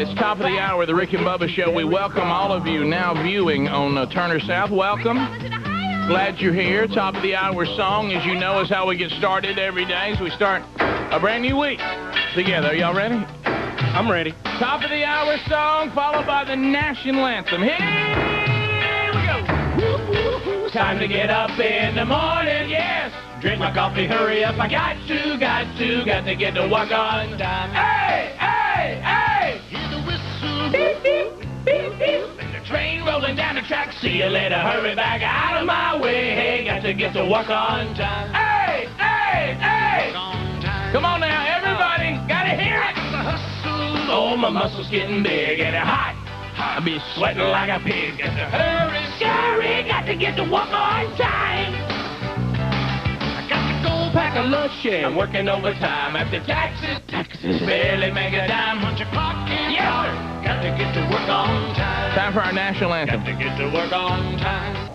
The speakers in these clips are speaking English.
It's top of the hour, the Rick and Bubba Show. We welcome all of you now viewing on Turner South. Welcome. Glad you're here. Top of the hour song, as you know, is how we get started every day. So we start a brand new week together. Are y'all ready? I'm ready. Top of the hour song, followed by the national anthem. Here we go. It's time to get up in the morning, yes. Drink my coffee, hurry up. I got to get to work on time. Hey, hey, hey. Hear the whistle. Beep, beep, beep, beep. And the train rolling down the track. See you later, hurry back out of my way. Hey, got to get to work on time. Hey, hey, hey. Come on now, everybody. Gotta hear it. Oh, my muscles getting big and hot. I'll be sweating like a pig. Got to hurry, scurry. Got to get to work on time. Pack a lunch and I'm working overtime. After taxes barely make a dime. Punch a clock in, yeah. Got to get to work on time. Time for our national anthem. Got to get to work on time.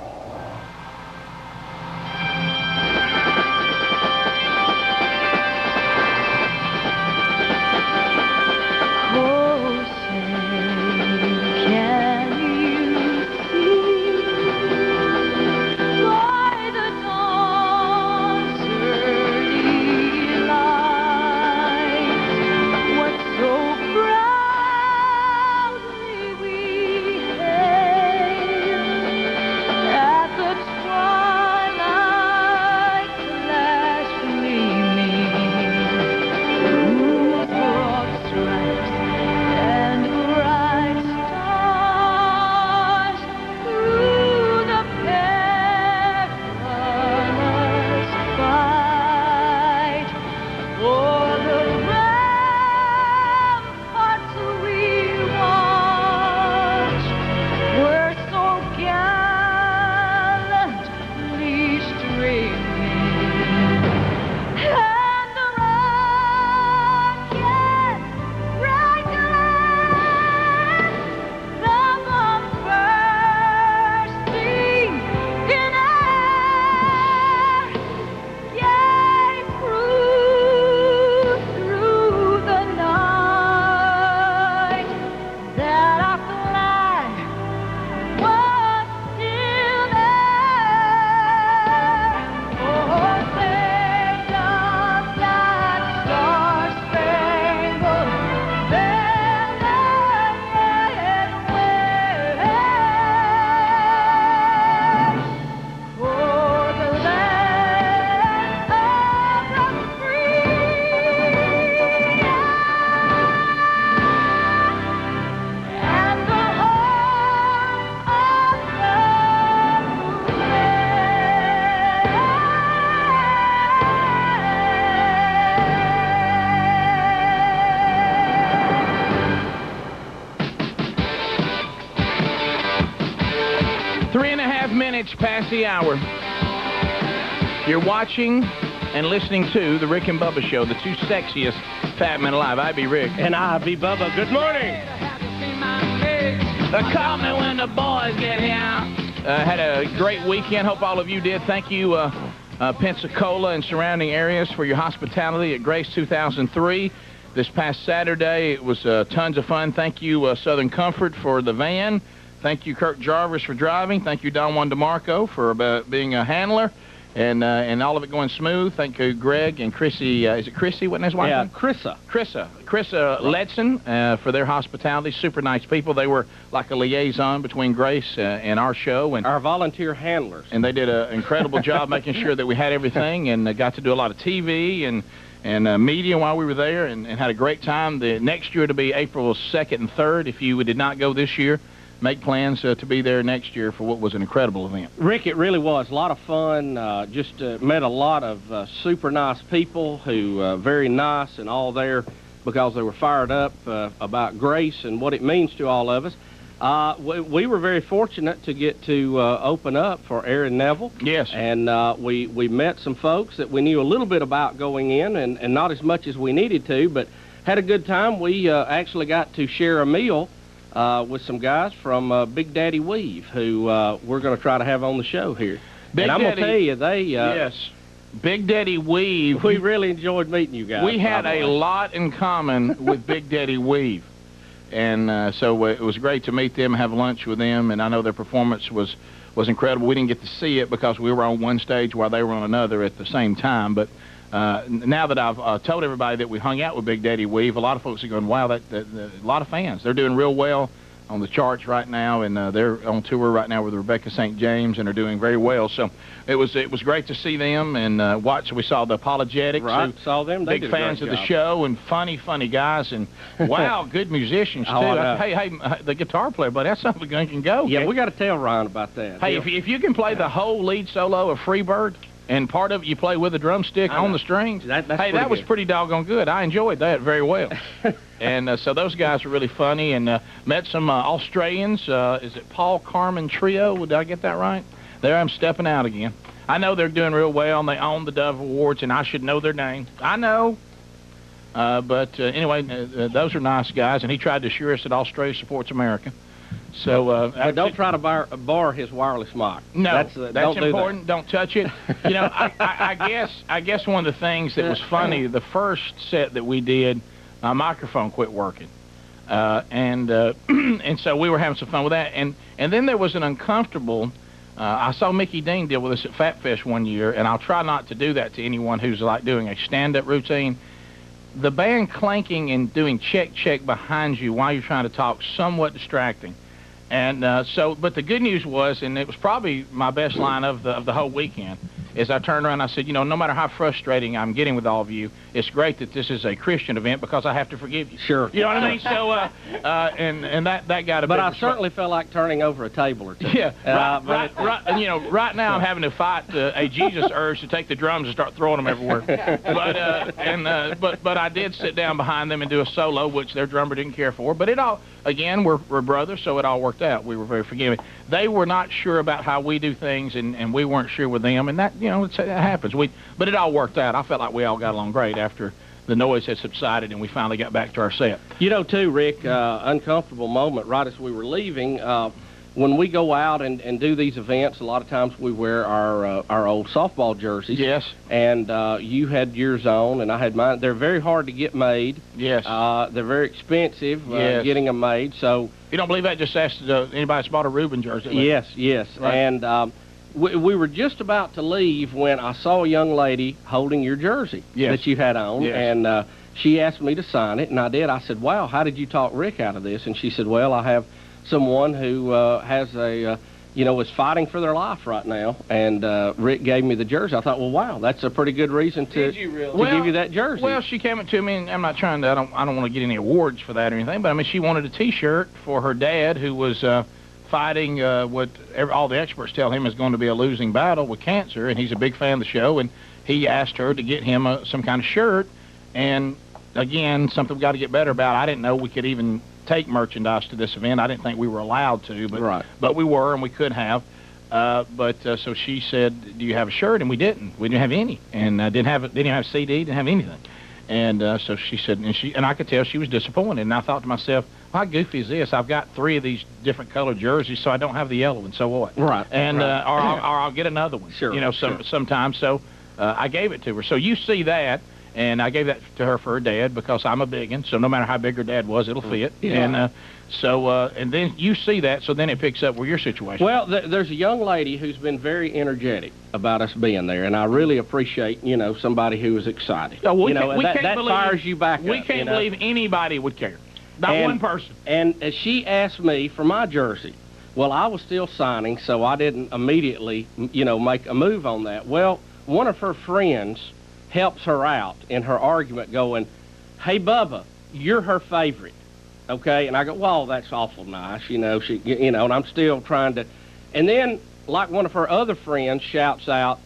Past the hour. You're watching and listening to the Rick and Bubba Show, the two sexiest fat men alive. I be Rick. And I be Bubba. Good morning. Call me when the boys get here. Had a great weekend. Hope all of you did. Thank you, Pensacola and surrounding areas, for your hospitality at Grace 2003. This past Saturday, it was tons of fun. Thank you, Southern Comfort, for the van. Thank you, Kirk Jarvis, for driving. Thank you, Don Juan DeMarco, for being a handler, and all of it going smooth. Thank you, Greg and Chrissy. Is it Chrissy? What his wife? Yeah, Chrissa. Chrissa Letson, for their hospitality. Super nice people. They were like a liaison between Grace and our show. And our volunteer handlers. And they did an incredible job making sure that we had everything, and got to do a lot of TV and media while we were there, and had a great time. The next year to be April 2nd and 3rd. If you did not go this year, make plans to be there next year for what was an incredible event. Rick, it really was a lot of fun. Just met a lot of super nice people who very nice and all there because they were fired up about Grace and what it means to all of us. We were very fortunate to get to open up for Aaron Neville. Yes. And we met some folks that we knew a little bit about going in, and not as much as we needed to, but had a good time. We actually got to share a meal with some guys from Big Daddy Weave, who we're going to try to have on the show here. And I'm going to tell you, they... yes. Big Daddy Weave. We really enjoyed meeting you guys. We had a lot in common with Big Daddy Weave. And so it was great to meet them, have lunch with them, and I know their performance was incredible. We didn't get to see it because we were on one stage while they were on another at the same time, but now that I've told everybody that we hung out with Big Daddy Weave, a lot of folks are going, wow, a lot of fans. They're doing real well on the charts right now, and they're on tour right now with Rebecca St. James, and are doing very well. So it was great to see them and watch. We saw the Apologetics. Right, saw them. They big fans of the show, and funny guys, and wow, good musicians too. Hey, the guitar player, but that's something that can go. Yeah, we got to tell Ryan about that. Hey, if you can play the whole lead solo of Freebird, and part of it you play with a drumstick on the strings, that was pretty doggone good. I enjoyed that very well. And so those guys were really funny, and met some Australians. Is it Paul Carmen Trio? Did I get that right? There I'm stepping out again. I know they're doing real well, and they own the Dove Awards, and I should know their name. I know. But anyway, those are nice guys, and he tried to assure us that Australia supports America. So don't try to bar his wireless mic. No, that's important. Don't touch it. You know, I guess one of the things that was funny, the first set that we did, my microphone quit working, and so we were having some fun with that, and then there was an uncomfortable. I saw Mickey Dean deal with this at Fat Fest one year, and I'll try not to do that to anyone who's like doing a stand-up routine. The band clanking and doing check behind you while you're trying to talk, somewhat distracting. And but the good news was, and it was probably my best line of the whole weekend, is I turned around and I said, you know, no matter how frustrating I'm getting with all of you, it's great that this is a Christian event because I have to forgive you. Sure. You know what I mean? So, and that got a But I certainly felt like turning over a table or two. Yeah. Right, you know, right now I'm having to fight a Jesus urge to take the drums and start throwing them everywhere. But I did sit down behind them and do a solo, which their drummer didn't care for. But it all, again, we're brothers, so it all worked out. We were very forgiving. They were not sure about how we do things, and we weren't sure with them, and that, you know, that happens. But it all worked out. I felt like we all got along great after the noise had subsided and we finally got back to our set. You know, too, Rick, uncomfortable moment right as we were leaving. When we go out and do these events, a lot of times we wear our old softball jerseys. Yes. And you had yours on, and I had mine. They're very hard to get made. Yes. They're very expensive getting them made. So if you don't believe that, just ask anybody that's bought a Reuben jersey. Yes. Right. And we were just about to leave when I saw a young lady holding your jersey that you had on, and she asked me to sign it, and I did. I said, wow, how did you talk Rick out of this? And she said, well, I have someone who has is fighting for their life right now, and Rick gave me the jersey. I thought, well, wow, that's a pretty good reason to give you that jersey. Well, she came up to me, and I'm not trying to, I don't want to get any awards for that or anything, but I mean, she wanted a T-shirt for her dad, who was fighting what all the experts tell him is going to be a losing battle with cancer, and he's a big fan of the show, and he asked her to get him some kind of shirt, and again, something we've got to get better about. I didn't know we could even take merchandise to this event. I didn't think we were allowed to, but we were, and we could have. So she said, "Do you have a shirt?" And we didn't. We didn't have any, and didn't have a CD, didn't have anything. And so she said, and I could tell she was disappointed. And I thought to myself, how goofy is this? I've got 3 of these different colored jerseys, so I don't have the yellow one. So what? Right. And or I'll get another one. Sure. You know, sometimes. So I gave it to her. So you see that. And I gave that to her for her dad because I'm a big one, so no matter how big her dad was, it'll fit. Yeah. And and then you see that, so then it picks up with your situation. Well, there's a young lady who's been very energetic about us being there, and I really appreciate, somebody who is excited. We that fires you back up. We can't believe anybody would care. Not one person. And she asked me for my jersey. Well, I was still signing, so I didn't immediately, make a move on that. Well, one of her friends helps her out in her argument going, hey, Bubba, you're her favorite, okay? And I go, well, that's awful nice, and I'm still trying to. And then, like one of her other friends shouts out,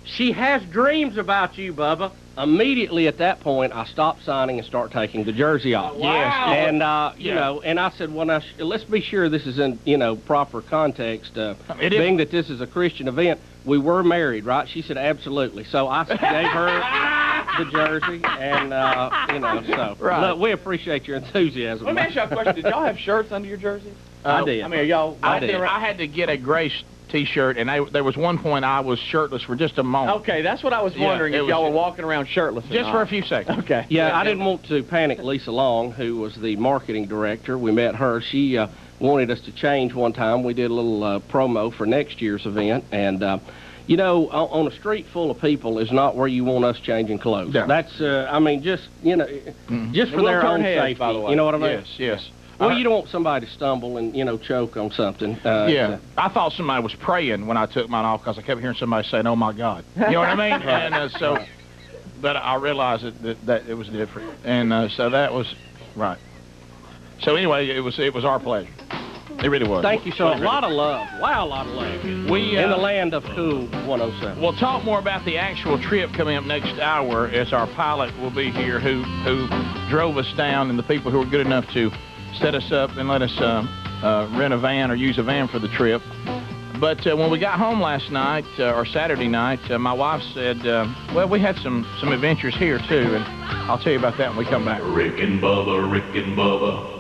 she has dreams about you, Bubba. Immediately at that point, I stopped signing and start taking the jersey off. Wow. Yes. And, and I said, well, now, let's be sure this is in, proper context. Being that this is a Christian event, we were married, right? She said, absolutely. So I gave her the jersey, and, so. Right. Look, we appreciate your enthusiasm. Let me ask you a question. Did y'all have shirts under your jerseys? I did. I mean, y'all... I had to get a gray T-shirt, and there was one point I was shirtless for just a moment. Okay, that's what I was wondering, if y'all were walking around shirtless or just not. for a few seconds. Okay. Yeah, I didn't want to panic Lisa Long, who was the marketing director. We met her. She wanted us to change one time. We did a little promo for next year's event, and you know, on a street full of people is not where you want us changing clothes. Yeah. That's, I mean, just, you know, just for their own safety. By the way. You know what I mean? Yes, yes. Well, you don't want somebody to stumble and, you know, choke on something. Yeah, I thought somebody was praying when I took mine off because I kept hearing somebody saying, "Oh my God," you know what I mean? And so, but I realized that it was different, and so that was right. So anyway, it was our pleasure. It really was. Thank you so much. A lot of love. Wow, a lot of love. We in the land of Cool 107. We'll talk more about the actual trip coming up next hour, as our pilot will be here, who drove us down, and the people who were good enough to set us up and let us rent a van or use a van for the trip. But when we got home last night, or Saturday night, my wife said, well, we had some adventures here, too, and I'll tell you about that when we come back. Rick and Bubba, Rick and Bubba.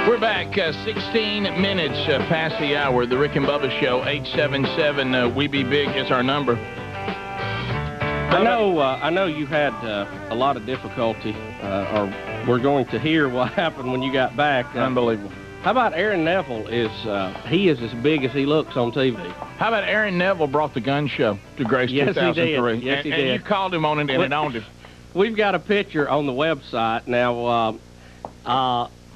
We're back 16 minutes past the hour. The Rick and Bubba Show, 877-WE-BE-BIG is our number. I know you had a lot of difficulty, or we're going to hear what happened when you got back. Unbelievable. How about Aaron Neville? He is as big as he looks on TV. How about Aaron Neville brought the gun show to Grace 2003? Yes, he did. And you called him on it and it owned him. We've got a picture on the website. Now,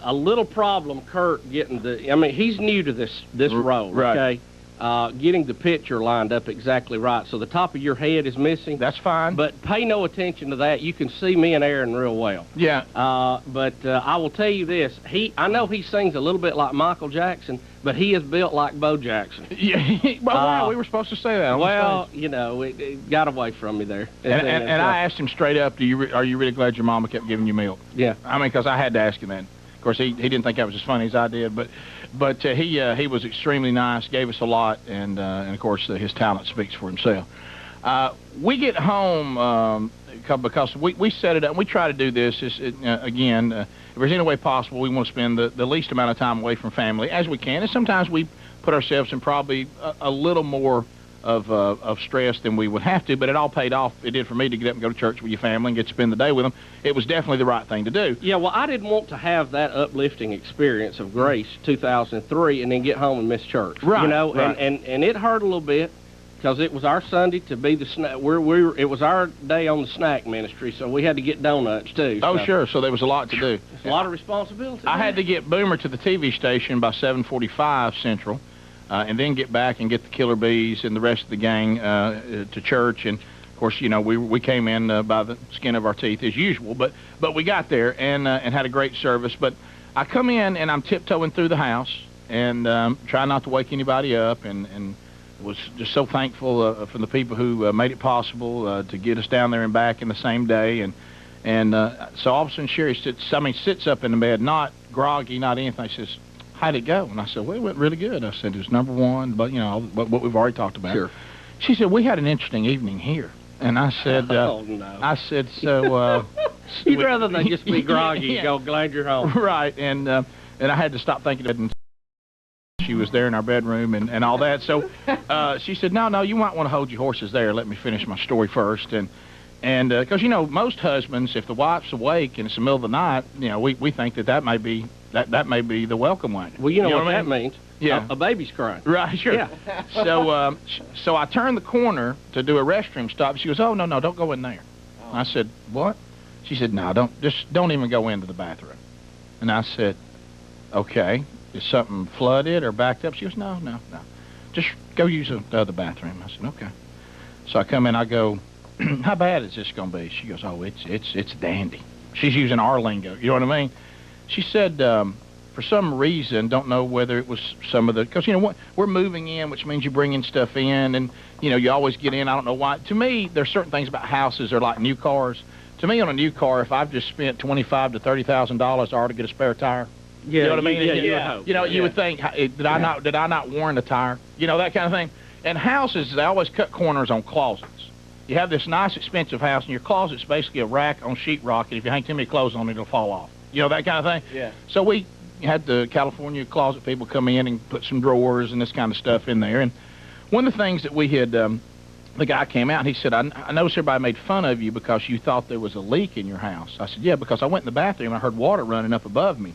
a little problem, Kurt, getting I mean, he's new to this role, right. Okay? Getting the picture lined up exactly right. So the top of your head is missing. That's fine. But pay no attention to that. You can see me and Aaron real well. Yeah. But I will tell you this. I know he sings a little bit like Michael Jackson, but he is built like Bo Jackson. Yeah. Well, wow, we were supposed to say that. Well, you know, it got away from me there. And I asked him straight up, are you really glad your mama kept giving you milk? Yeah. I mean, because I had to ask him that. Of course, he didn't think I was as funny as I did, but he was extremely nice, gave us a lot, and of course his talent speaks for himself. We get home because we set it up. We try to do this. Again, if there's any way possible, we want to spend the least amount of time away from family as we can, and sometimes we put ourselves in probably a little more of stress than we would have to, but it all paid off. It did for me to get up and go to church with your family and get to spend the day with them. It was definitely the right thing to do. Yeah, well, I didn't want to have that uplifting experience of Grace 2003 and then get home and miss church. Right. You know, right. and it hurt a little bit because it was our Sunday to be the snack. It was our day on the snack ministry, so we had to get donuts too. Oh, so. Sure. So there was a lot to do. It's a lot of responsibility. I had to get Boomer to the TV station by 7:45 Central. And then get back and get the Killer Bees and the rest of the gang to church. And of course, you know, we came in by the skin of our teeth as usual, but we got there and had a great service. But I come in and I'm tiptoeing through the house and try not to wake anybody up, and was just so thankful for the people who made it possible to get us down there and back in the same day. And so all of a sudden Sherry sits up in the bed, not groggy, not anything. She says, "How'd it go?" And I said, "Well, it went really good." I said, "It was #1, but you know, what we've already talked about." Sure. She said, "We had an interesting evening here." And I said, "Oh no." I said, "So." You'd rather than just be groggy. Yeah. Go, glad you're home. Right, and I had to stop thinking of it. She was there in our bedroom and all that. So she said, "No, you might want to hold your horses there. Let me finish my story first." And because you know, most husbands, if the wife's awake and it's the middle of the night, you know, we think that may be the welcome language. Well, you know what I that means. Yeah. A baby's crying. Right, sure. Yeah. So I turned the corner to do a restroom stop. She goes, "Oh, no, don't go in there." Oh. I said, "What?" She said, "No, don't even go into the bathroom." And I said, "Okay, is something flooded or backed up?" She goes, No. Just go use the other bathroom." I said, "Okay." So I come in, I go, "How bad is this going to be?" She goes, "Oh, it's dandy." She's using our lingo, you know what I mean? She said, for some reason, don't know whether it was some of the, because, you know, what we're moving in, which means you bring in stuff in, and, you know, you always get in. I don't know why. To me, there's certain things about houses that are like new cars. To me, on a new car, if I've just spent $25,000 to $30,000, I ought to get a spare tire. Yeah, you know what I mean? Yeah. You know, you would think, did I not warrant a tire? You know, that kind of thing. And houses, they always cut corners on closets. You have this nice, expensive house, and your closet's basically a rack on sheetrock, and if you hang too many clothes on it, it'll fall off. You know, that kind of thing? Yeah. So we had the California closet people come in and put some drawers and this kind of stuff in there. And one of the things that we had, the guy came out and he said, I noticed everybody made fun of you because you thought there was a leak in your house. I said, yeah, because I went in the bathroom and I heard water running up above me.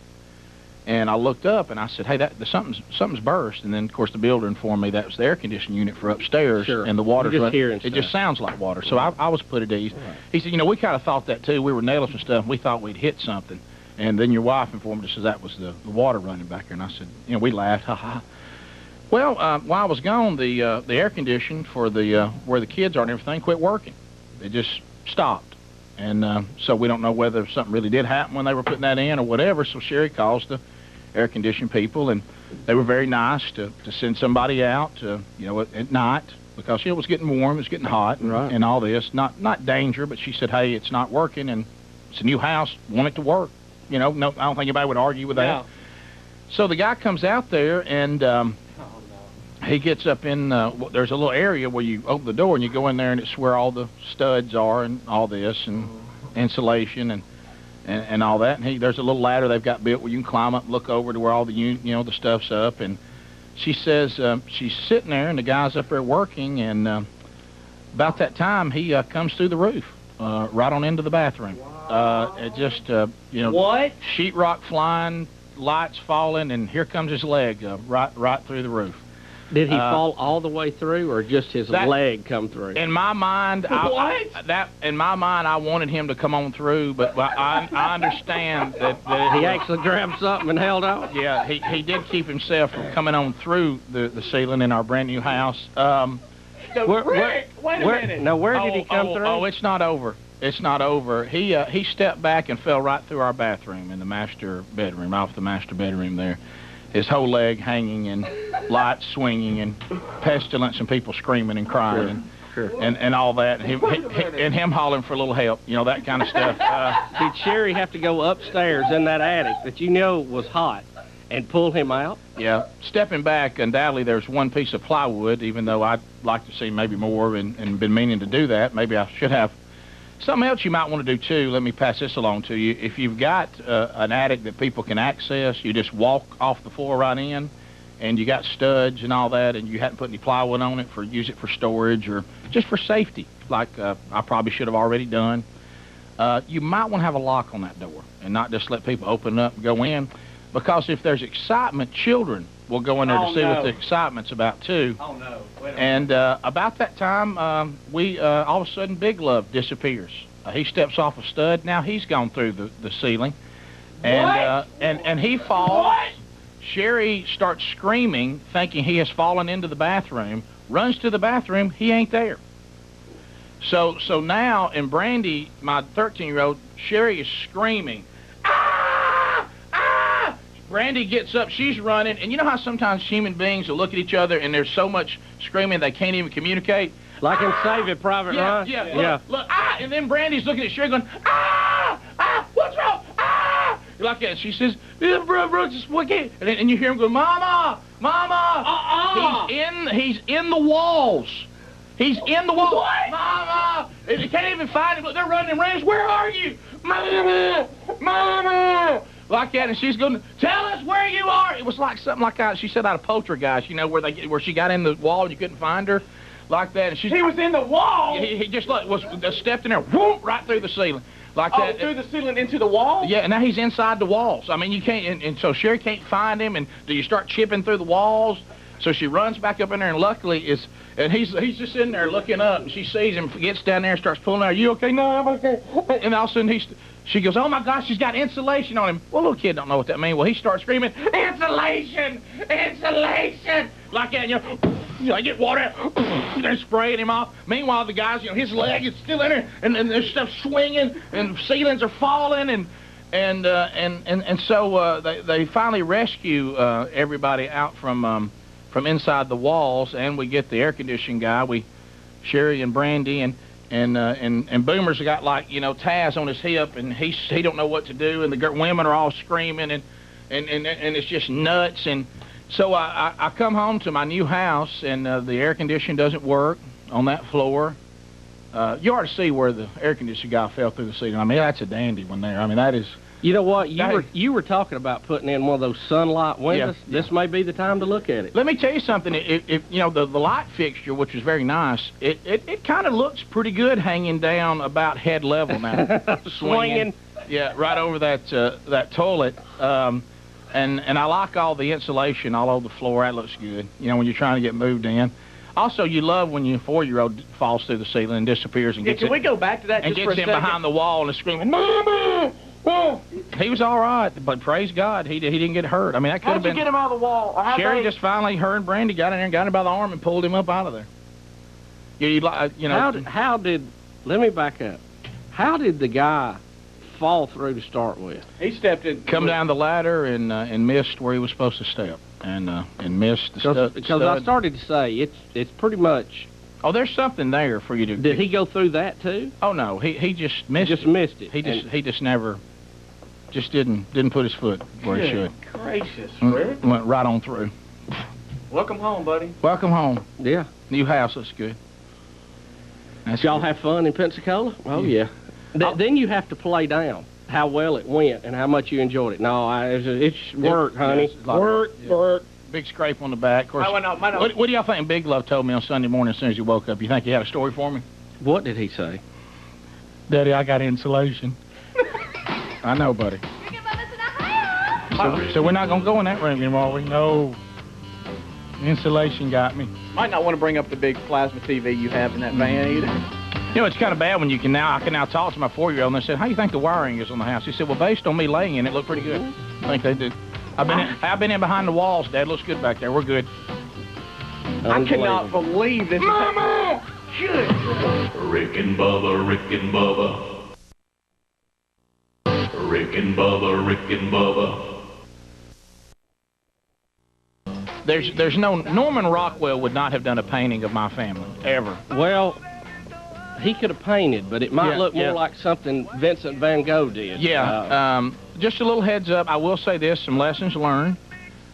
And I looked up and I said, hey, something's burst. And then, of course, the builder informed me that was the air conditioning unit for upstairs. Sure. And the water's running. It just sounds like water. So I was put at ease. Right. He said, we kind of thought that, too. We were nailing some stuff. And we thought we'd hit something. And then your wife informed us that was the water running back there. And I said, we laughed, ha ha. Well, while I was gone, the air conditioning for the where the kids are and everything quit working. It just stopped. And so we don't know whether something really did happen when they were putting that in or whatever. So Sherry calls the air conditioning people, and they were very nice to send somebody out, at night, because it was getting warm, it was getting hot, and all this. Not danger, but she said, hey, it's not working, and it's a new house, want it to work. No, I don't think anybody would argue with that. So the guy comes out there, and he gets up in, there's a little area where you open the door, and you go in there, and it's where all the studs are, and all this, and insulation, and all that. And there's a little ladder they've got built where you can climb up and look over to where all the the stuff's up. And she says she's sitting there and the guy's up there working, and about that time he comes through the roof right on into the bathroom. It just what? Sheetrock flying, lights falling, and here comes his leg right through the roof. Did he fall all the way through, or just his leg come through? In my mind, in my mind, I wanted him to come on through, but I understand that he actually grabbed something and held on. Yeah, he did keep himself from coming on through the ceiling in our brand new house. Wait a minute. Now, where did he come through? Oh, it's not over. It's not over. He stepped back and fell right through our bathroom in the master bedroom, off the master bedroom there. His whole leg hanging and lights swinging and pestilence and people screaming and crying and all that. And him hollering for a little help, that kind of stuff. Did Sherry have to go upstairs in that attic that was hot and pull him out? Yeah. Stepping back, undoubtedly there's one piece of plywood, even though I'd like to see maybe more and been meaning to do that. Maybe I should have. Something else you might want to do, too, let me pass this along to you. If you've got an attic that people can access, you just walk off the floor right in, and you got studs and all that, and you hadn't put any plywood on it, use it for storage or just for safety, like I probably should have already done. You might want to have a lock on that door and not just let people open up and go in, because if there's excitement, children will go in there to see what the excitement's about, too. Oh, no. And about that time, all of a sudden, Big Love disappears. He steps off a stud. Now he's gone through the ceiling. And he falls. What? Sherry starts screaming, thinking he has fallen into the bathroom, runs to the bathroom. He ain't there. So now, in Brandy, my 13-year-old, Sherry is screaming, ah! Ah! Brandy gets up, she's running, and you know how sometimes human beings will look at each other and there's so much screaming they can't even communicate? Like in Saving Private Ryan? Yeah. Look, ah! And then Brandy's looking at Sherry going, ah! Ah! What's wrong? Ah! Like that. She says, yeah, bro, just what can't. And you hear him go, Mama! Mama! He's in the walls. He's in the walls. What? Mama! They can't even find him. Look, they're running and running. Where are you? Mama! Mama! Like that, and she's going, tell us where you are. It was like something like she said out of Poltergeist, where she got in the wall and you couldn't find her, like that. And he was in the wall. He just stepped in there, whoop, right through the ceiling, like that. Through the ceiling into the wall. Yeah, and now he's inside the walls. I mean, you can't, and so Sherry can't find him. And do you start chipping through the walls? So she runs back up in there, and luckily he's just sitting there looking up, and she sees him, gets down there, and starts pulling out. Are you okay? No, I'm okay. And all of a sudden she goes, oh my gosh, she's got insulation on him. Well, little kid don't know what that means. Well, he starts screaming, insulation, insulation, like that. They get water, they're spraying him off. Meanwhile, the guys, his leg is still in there, and there's stuff swinging, and ceilings are falling, and so they finally rescue everybody out from inside the walls, and we get the air conditioning guy. Sherry and Brandy and Boomer's got like Taz on his hip, and he don't know what to do, and the women are all screaming, and it's just nuts. And so I come home to my new house, and the air conditioning doesn't work on that floor. You ought to see where the air conditioning guy fell through the ceiling. I mean, that's a dandy one there. I mean, that is You know what? You were talking about putting in one of those sunlight windows. Yeah. This may be the time to look at it. Let me tell you something. If you know the light fixture, which is very nice, it kind of looks pretty good hanging down about head level now, Swinging. Yeah, right over that toilet. And I like all the insulation all over the floor. That looks good. You know, when you're trying to get moved in. Also, you love when your 4-year-old falls through the ceiling and disappears and gets Can we go back to that and just for a gets in second? behind the wall and screaming, "Mama!" Oh, he was all right, but praise God, he didn't get hurt. I mean, that could have How'd you been. get him out of the wall? Sherry just finally, her and Brandy got in there and got him by the arm and pulled him up out of there. You know. How did? Let me back up. How did the guy fall through to start with? He stepped in. Come down the ladder and missed where he was supposed to step, and missed the stud. Because I started to say it's pretty much. Oh, there's something there for you to. Did he go through that too? Oh no, he just missed. Missed it. He just never. Just didn't put his foot where he should. Gracious, Rick. Went right on through. Welcome home, buddy. Welcome home. Yeah. New house looks good. Did y'all have fun in Pensacola? Oh yeah. Then you have to play down how well it went and how much you enjoyed it. No, it's work, honey. Work. Big scrape on the back. Of course. What What do y'all think Big Love told me on Sunday morning as soon as he woke up? You think he had a story for me? What did he say? Daddy, I got insulation. I know, buddy. So we're not going to go in that room anymore, are we? No. Insulation got me. Might not want to bring up the big plasma TV you have in that van either. You know, it's kind of bad when I can now talk to my 4-year-old and they said, how do you think the wiring is on the house? He said, well, based on me laying in it, looked pretty good. I think they did. I've been in behind the walls, Dad. Looks good back there. We're good. I cannot believe this. Mama! Rick and Bubba, Rick and Bubba. Rick and Bubba, Rick and Bubba. There's no Norman Rockwell would not have done a painting of my family ever. Well, he could have painted, but it might look more like something Vincent van Gogh did. Yeah. Just a little heads up. I will say this: some lessons learned.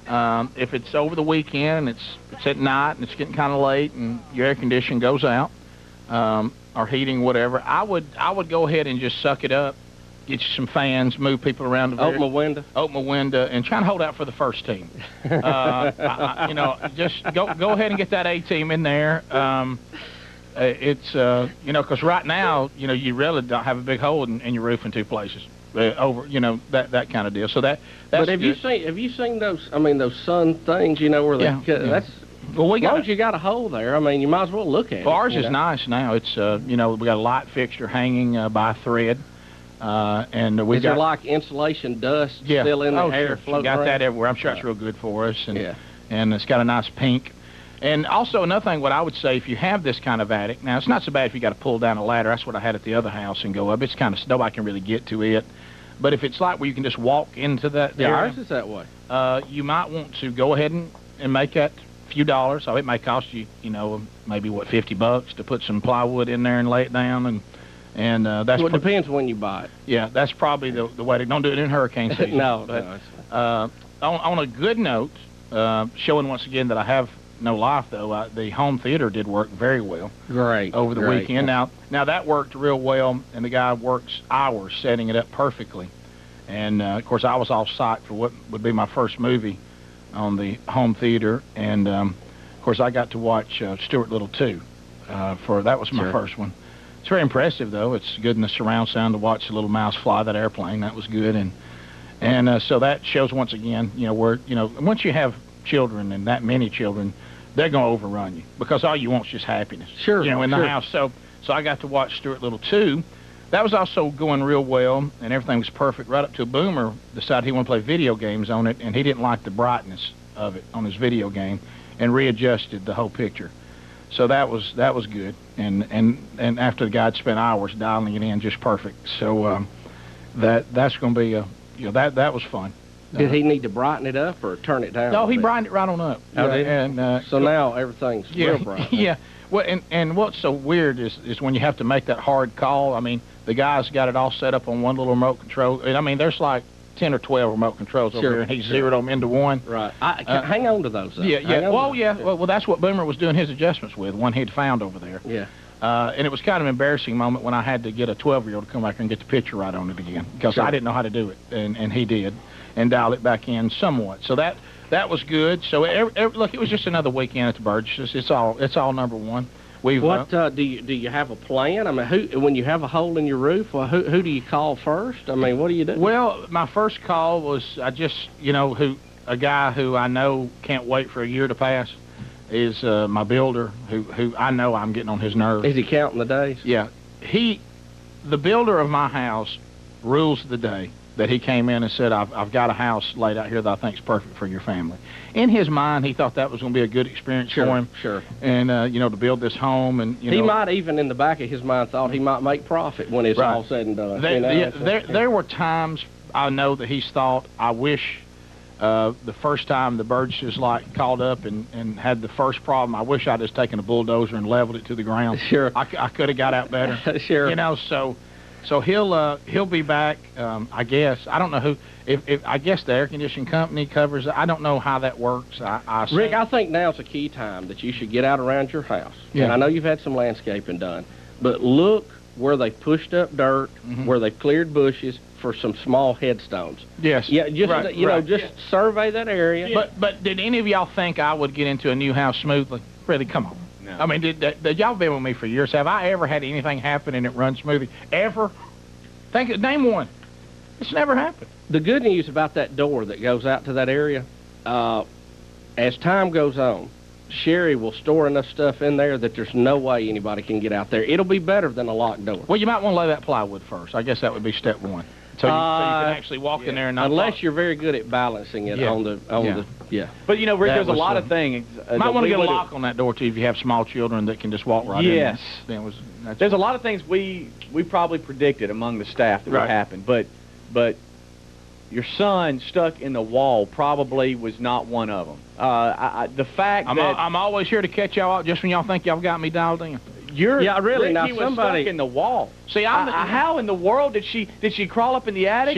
If it's over the weekend and it's at night and it's getting kind of late and your air conditioning goes out, or heating, whatever, I would go ahead and just suck it up. Get you some fans, move people around the Open a window. Open a window, and try and hold out for the first team. You know, just go ahead and get that A team in there. It's you know, because right now, you know, you really don't have a big hole in your roof in 2 places. Over, you know, that kind of deal. So that's. But have you seen those? I mean, those sun things, you know, where they that's. Well, as long as you got a hole there, I mean, you might as well look at it. Ours is nice now. It's you know, we got a light fixture hanging by a thread. And we there like insulation dust still in the air floating got around? that everywhere. I'm sure it's real good for us, and it's got a nice pink. And also another thing, what I would say, if you have this kind of attic, now it's not so bad if you got to pull down a ladder. That's what I had at the other house and go up. It's kind of nobody can really get to it. But if it's like where you can just walk into that, ours is that way. You might want to go ahead and make that few dollars. So it may cost you, you know, maybe what, $50 to put some plywood in there and lay it down and that's. Well, it depends when you buy it. Yeah, that's probably the way to. Don't do it in hurricane season. No, but, on a good note, showing once again that I have no life though. The home theater did work very well. Great. Over the weekend. Now that worked real well, and the guy works hours setting it up perfectly. And of course, I was off site for what would be my first movie on the home theater, and of course, I got to watch Stuart Little 2. That was my first one. It's very impressive, though. It's good in the surround sound to watch the little mouse fly that airplane. That was good, and so that shows once again, you know, where once you have children and that many children, they're going to overrun you because all you want is just happiness. Sure. You know, in the house. So I got to watch Stuart Little 2. That was also going real well, and everything was perfect right up to Boomer decided he wanted to play video games on it, and he didn't like the brightness of it on his video game, and readjusted the whole picture. So that was good, and after the guy had spent hours dialing it in just perfect. So that's going to be that was fun. Did he need to brighten it up or turn it down? No, he brightened it right on up. Oh, did he? And so now everything's real bright. Yeah. Well, and what's so weird is when you have to make that hard call. I mean, the guy's got it all set up on one little remote control. And I mean, there's like 10 or 12 remote controls over here, and he zeroed them into one. Right. Hang on to those, though. Yeah. Well, that's what Boomer was doing his adjustments with, one he'd found over there. Yeah. And it was kind of an embarrassing moment when I had to get a 12-year-old to come back and get the picture right on it again, because I didn't know how to do it, and he did, and dial it back in somewhat. So that was good. So look, it was just another weekend at the Burgess. It's all number one. We've do you have a plan? I mean, when you have a hole in your roof, well, who do you call first? I mean, what do you do? Well, my first call was a guy who I know can't wait for a year to pass. Is my builder, who I know I'm getting on his nerves. Is he counting the days? Yeah. The builder of my house rules the day that he came in and said, I've got a house laid out here that I think is perfect for your family. In his mind, he thought that was going to be a good experience for him. Sure. And, to build this home. And he might even in the back of his mind thought he might make profit when it's all said and done. There were times I know that he's thought, I wish the first time the Burgesses called up and had the first problem, I wish I'd just taken a bulldozer and leveled it to the ground. Sure. I could have got out better. Sure. So he'll be back. I guess I don't know who. If I guess the air conditioning company covers it. I don't know how that works. Rick, I think now's a key time that you should get out around your house. Yeah. And I know you've had some landscaping done, but look where they pushed up dirt, where they cleared bushes for some small headstones. Yes. Yeah. Just survey that area. Yeah. But did any of y'all think I would get into a new house smoothly? Really? Come on. No. I mean, did y'all been with me for years? Have I ever had anything happen and it runs smoothly? Ever? Name one. It's never happened. The good news about that door that goes out to that area, as time goes on, Sherry will store enough stuff in there that there's no way anybody can get out there. It'll be better than a locked door. Well, you might want to lay that plywood first. I guess that would be step one. So you can actually walk in there and not unless you're very good at balancing it on the. But Rick, there's a lot of things. Might want to get a lock on that door too if you have small children that can just walk right in. Yes. There's a lot of things we probably predicted among the staff that would happen, but your son stuck in the wall probably was not one of them. The fact that I'm always here to catch y'all out just when y'all think y'all got me dialed in. Rick, now he was stuck in the wall. See, how in the world did she crawl up in the attic?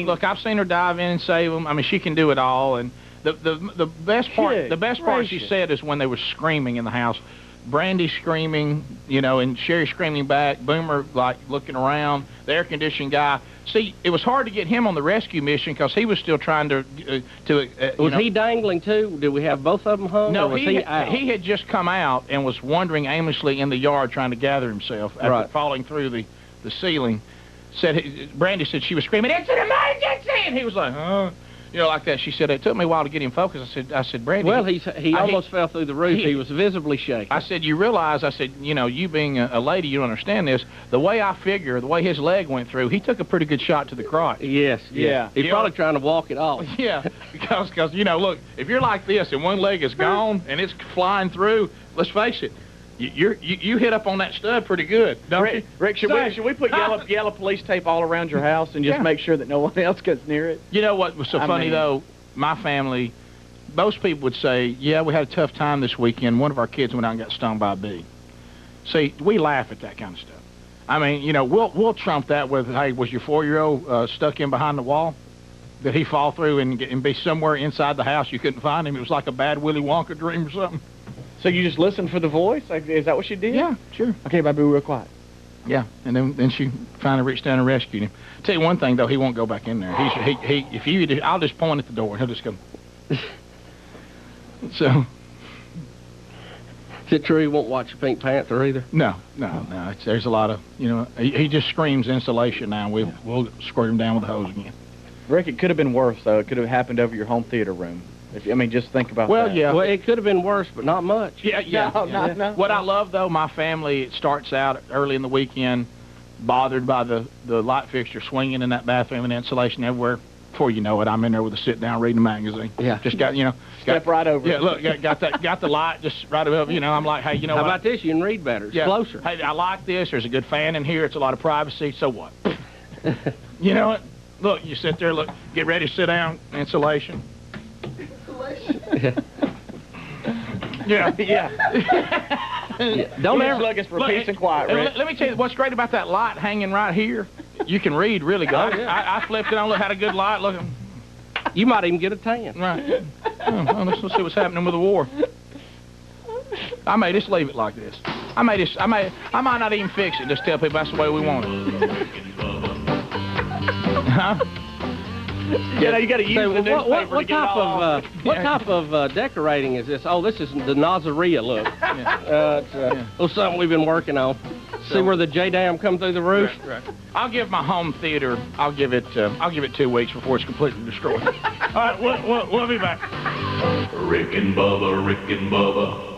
Look, I've seen her dive in and save them. I mean, she can do it all. And the best part she said is when they were screaming in the house. Brandy screaming, and Sherry screaming back, Boomer looking around, the air conditioning guy. See, it was hard to get him on the rescue mission because he was still trying to was he dangling too? Did we have both of them hung? No, or was he out? He had just come out and was wandering aimlessly in the yard trying to gather himself after falling through the ceiling. Brandy said she was screaming, "It's an emergency!" And he was like, "Huh?" Like that. She said, it took me a while to get him focused. I said, Brandy. Well, he almost fell through the roof. He was visibly shaking. I said, you realize, you being a lady, you don't understand this. The way the way his leg went through, he took a pretty good shot to the crotch. Yes. Yeah. He's probably trying to walk it off. Yeah, because look, if you're like this and one leg is gone and it's flying through, let's face it, you hit up on that stud pretty good, don't you? Rick, should we put yellow police tape all around your house and just make sure that no one else gets near it? You know what was so funny though? My family, most people would say, yeah, we had a tough time this weekend. One of our kids went out and got stung by a bee. See, we laugh at that kind of stuff. I mean, we'll trump that with, hey, was your 4-year-old stuck in behind the wall? Did he fall through and be somewhere inside the house you couldn't find him? It was like a bad Willy Wonka dream or something. So you just listened for the voice? Is that what she did? Yeah, sure. Okay, but be real quiet. Yeah, and then she finally reached down and rescued him. Tell you one thing though, he won't go back in there. I'll just point at the door and he'll just go. So. Is it true he won't watch the Pink Panther either? No. There's a lot of he just screams insulation now. We'll squirt him down with a hose again. Rick, it could have been worse though. It could have happened over your home theater room. Just think about that. Well, yeah. Well, it could have been worse, but not much. Yeah. No. What I love, though, my family, it starts out early in the weekend, bothered by the light fixture swinging in that bathroom and insulation everywhere. Before you know it, I'm in there with a sit-down reading a magazine. Yeah. Just got, Step right over. Yeah, look, got the light just right above, I'm like, hey, How about this? You can read better. It's closer. Hey, I like this. There's a good fan in here. It's a lot of privacy. So what? You know what? Look, you sit there, get ready to sit down, insulation. Yeah. Don't ever looking for peace and quiet, Rick. Let me tell you what's great about that light hanging right here. You can read really good. I flipped it on. Look, had a good light. Look. You might even get a tan. Right. Let's see what's happening with the war. I may just leave it like this. I might not even fix it. Just tell people that's the way we want it. Huh? Yeah, you got to use the newspaper what to get it all off. What type of decorating is this? Oh, this is the Nazaria look. It's little something we've been working on. See where the J-dam come through the roof? Right. I'll give my home theater. I'll give it 2 weeks before it's completely destroyed. All right, we'll be back. Rick and Bubba, Rick and Bubba.